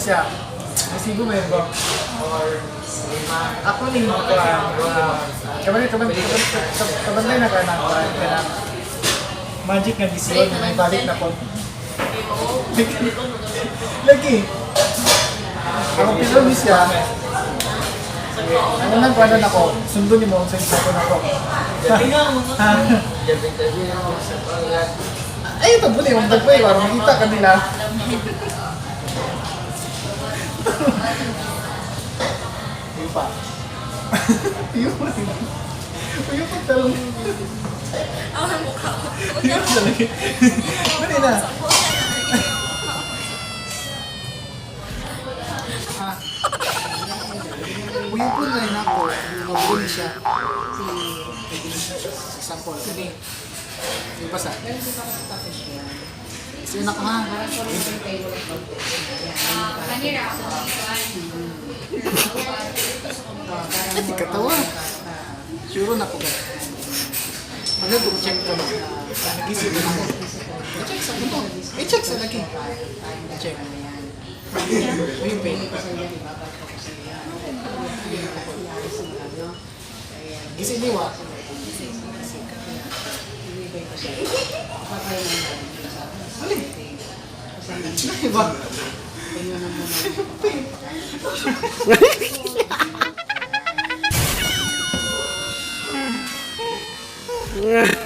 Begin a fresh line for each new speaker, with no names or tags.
siya. Nasigo mo yun ba? Or ako ning kabanday na ka na magic nga gisyon na may balik na po. Lagi. Ako pilon ni siya. Ano nang kuwanan ako, sundo ni mo sa isa ko na ko. Ay, ito buli, mong dagpay, para makita kanila. Yung pa. Yung pa. Yung pa talong.
Ang mukha ko.
Yung pa lagi. Dali na. Uyupon na rin ako, nabuli siya. Example, kani. Yung basa. So yun ako ha.
Kanira ako.
Ay, di katawa. Sure na po ba? Mag-check ko na. Nag-isip na ako. I-check sa ito. I-check sa lagi. I-check. Ayun pa yun. Gising niwa. Alin? Iba.
Yeah.